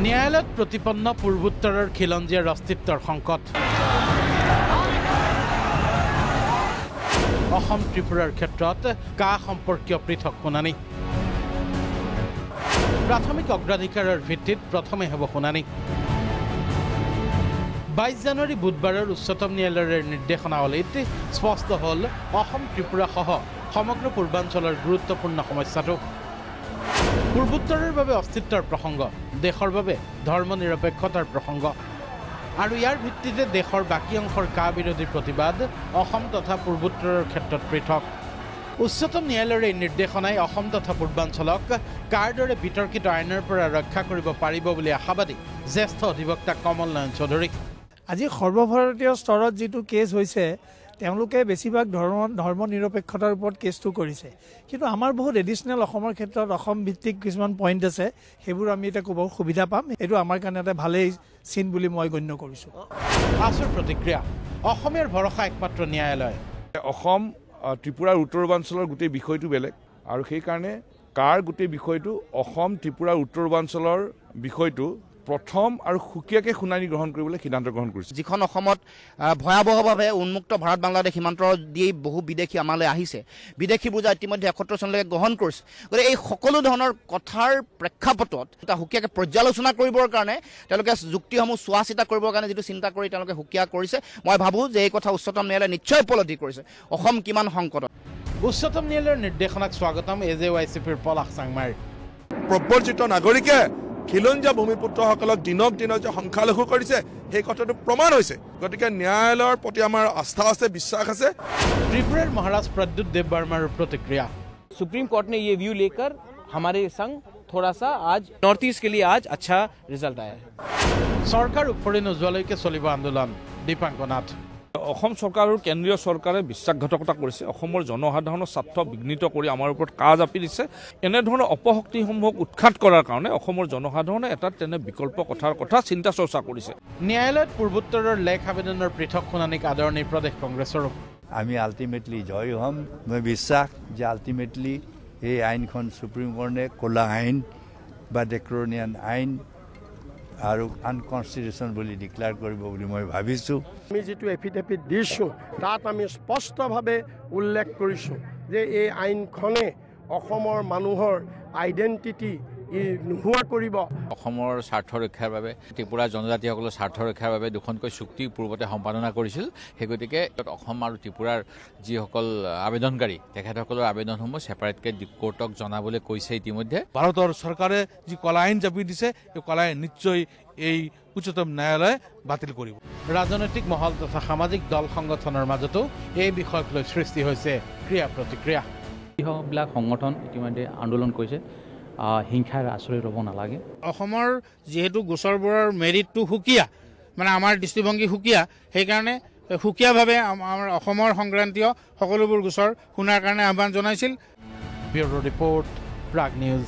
ন্যায়ালয়ত প্ৰতিপন্ন পূৰ্বোত্তৰৰ খিলঞ্জীয়াৰ অস্তিত্বৰ সংকট অসম ত্ৰিপুৰাৰ ক্ষেত্ৰত কা সম্পৰ্কীয় পৃথক শুনানি প্ৰাথমিক অগ্ৰাধিকাৰৰ ভিত্তিত প্ৰথমে হ'ব শুনানি 22 জানুৱাৰী বুধবাৰৰ উচ্চতম ন্যায়ালয়ৰ নিৰ্দেশনাৱলীত স্পষ্ট হ'ল অসম ত্ৰিপুৰা সহ সমগ্ৰ পূৰ্বাঞ্চলৰ গুৰুত্বপূৰ্ণ সমস্যাটো পূৰ্বোত্তৰৰ বাবে অস্তিত্বৰ প্ৰসংগ দেশৰ বাবে ধৰ্মনিৰপেক্ষতাৰ প্ৰসংগ আৰু ইয়াৰ ভিত্তিতে দেশৰ বাকী অংশৰ কা বিৰোধী প্ৰতিবাদ অসম তথা পূৰ্বোত্তৰৰ ক্ষেত্ৰত পৃথক উচ্চতম ন্যায়ালয়ৰ এই নিৰ্দেশনাই অসম তথা পূৰ্বাঞ্চলক কাৰ দৰে বিতৰ্কিত আইনৰ পৰা ৰক্ষা কৰিব পাৰিব বুলি আশাবাদী জ্যেষ্ঠ অধিবক্তা কমল নয়ন চৌধুৰী আজি সৰ্বভাৰতীয় স্তৰত যেটো কেছ হৈছে তেওঁলোকে বেছিভাগ ধৰ্ম নিৰপেক্ষতাৰ ওপৰত কেছটো কৰিছে কিন্তু আমাৰ বহুত এডিশনাল অসমৰ ক্ষেত্ৰত অসম ভিত্তিক কিছুমান পইণ্ট আছে সেইবোৰ আমি এটা ক'ব সুবিধা পাম এইটো আমাৰ কাৰণে এটা ভালেই চিন বুলি মই গণ্য কৰিছোঁ আছৰ প্ৰতিক্ৰিয়া অসমৰ ভৰসা একমাত্ৰ ন্যায়ালয় অসম ত্ৰিপুৰাৰ উত্তৰ-পূৰ্বাঞ্চলৰ গোটেই বিষয়টো বেলেগ আৰু সেই কাৰণে কাৰ গোটেই বিষয়টো অসম ত্ৰিপুৰাৰ উত্তৰ-পূৰ্বাঞ্চলৰ বিষয়টো প্ৰথম আৰু সুকীয়াকৈ শুনানি গ্ৰহণ কৰিবলৈ সিদ্ধান্ত গ্ৰহণ কৰিছে যিখন অসমত ভয়াৱহভাৱে উন্মুক্ত ভাৰত বাংলাদেশ সীমান্ত দি বহু বিদেশী আমালৈ আহিছে বিদেশীবোৰ যে ইতিমধ্যে 71 চনলৈকে গ্ৰহণ কৰিছে গতিকে এই সকলো ধৰণৰ কথাৰ প্ৰেক্ষাপটত এটা সুকীয়াকৈ পৰ্যালোচনা কৰিবৰ কাৰণে তেওঁলোকে যুক্তিসমূহ চোৱা চিতা কৰিবৰ কাৰণে যিটো চিন্তা কৰি তেওঁলোকে সুকীয়া কৰিছে মই ভাবোঁ যে এই কথা উচ্চতম ন্যায়ালয়ে নিশ্চয় উপলব্ধি কৰিছে অসম কিমান সংকটত উচ্চতম ন্যায়ালয়ৰ নিৰ্দেশনাক স্বাগতম এজেৱাইচিপিৰ পলাশ চাংমাৰ প্ৰব্ৰজিত নাগৰিকে খিলঞ্জীয়া ভূমিপুত্ৰসকলক দিনক দিনে যে সংখ্যালঘু কৰিছে সেই কথাটো প্ৰমাণ হৈছে গতিকে ন্যায়ালয়ৰ প্ৰতি আমাৰ আস্থা আছে বিশ্বাস আছে त्रिपुरा महाराज प्रद्युत देव वर्मा प्रतिक्रिया सुप्रीम कोर्ट ने ये व्यू लेकर हमारे संग थोड़ा सा आज नॉर्थ ईस्ट के लिए आज अच्छा रिजल्ट आया है सरकार उपरि नोजोवाলৈকে চলিব আন্দোলন দীপাংকনাথ অসম চৰকাৰ আৰু কেন্দ্ৰীয় চৰকাৰে বিশ্বাসঘাতকতা কৰিছে অসমৰ জনসাধাৰণৰ স্বাৰ্থ বিঘ্নিত কৰি আমাৰ ওপৰত কাজ আপি দিছে এনেধৰণৰ অপশক্তিসমূহক উৎখাত কৰাৰ কাৰণে অসমৰ জনসাধাৰণে এটা তেনে বিকল্প কথাৰ কথা চিন্তা চৰ্চা কৰিছে ন্যায়ালয়ত পূৰ্বোত্তৰৰ লেখ আবেদনৰ পৃথক শুনানিক আদৰণি প্ৰদেশ কংগ্ৰেছৰ আমি আল্টিমেটলি জয় হ'ম মই বিশ্বাস যে আল্টিমেটলি এই আইনখন সুপ্ৰিম কোৰ্টে ক'লা আইন বা ডেক্ৰনিয়ান আইন আৰু আনকনষ্টিটিউচন বুলি ডিক্লেয়াৰ কৰিব বুলি মই ভাবিছোঁ আমি যেটো এফিডেভিট দিছোঁ তাত আমি স্পষ্টভাৱে উল্লেখ কৰিছোঁ যে এই আইনখনে অসমৰ মানুহৰ আইডেন্টিটি নোহোৱা কৰিব অসমৰ স্বাৰ্থ ৰক্ষাৰ বাবে ত্ৰিপুৰা জনজাতিসকলৰ স্বাৰ্থ ৰক্ষাৰ বাবে দুখনকৈ চুক্তি পূৰ্বতে সম্পাদনা কৰিছিল সেই গতিকে অসম আৰু ত্ৰিপুৰাৰ যিসকল আবেদনকাৰী তেখেতসকলৰ আবেদনসমূহ ছেপাৰেটকৈ কোৰ্টক জনাবলৈ কৈছে ইতিমধ্যে ভাৰতৰ চৰকাৰে যি কলা আইন জাপি দিছে এই কলা আইন নিশ্চয় এই উচ্চতম ন্যায়ালয়ে বাতিল কৰিব ৰাজনৈতিক মহল তথা সামাজিক দল সংগঠনৰ মাজতো এই বিষয়ক লৈ সৃষ্টি হৈছে ক্ৰিয়া প্ৰতিক্ৰিয়া এইবিলাক সংগঠন ইতিমধ্যে আন্দোলন কৰিছে হিংসাৰ আশ্ৰয় ল'ব নালাগে অসমৰ যেহেতু গোচৰবোৰৰ মেৰিটটো সুকীয়া মানে আমাৰ দৃষ্টিভংগী সুকীয়া সেইকাৰণে সুকীয়াভাৱে আমাৰ অসমৰ সংক্ৰান্তীয় সকলোবোৰ গোচৰ শুনাৰ কাৰণে আহ্বান জনাইছিল ব্যুৰো ৰিপৰ্ট প্ৰাগ নিউজ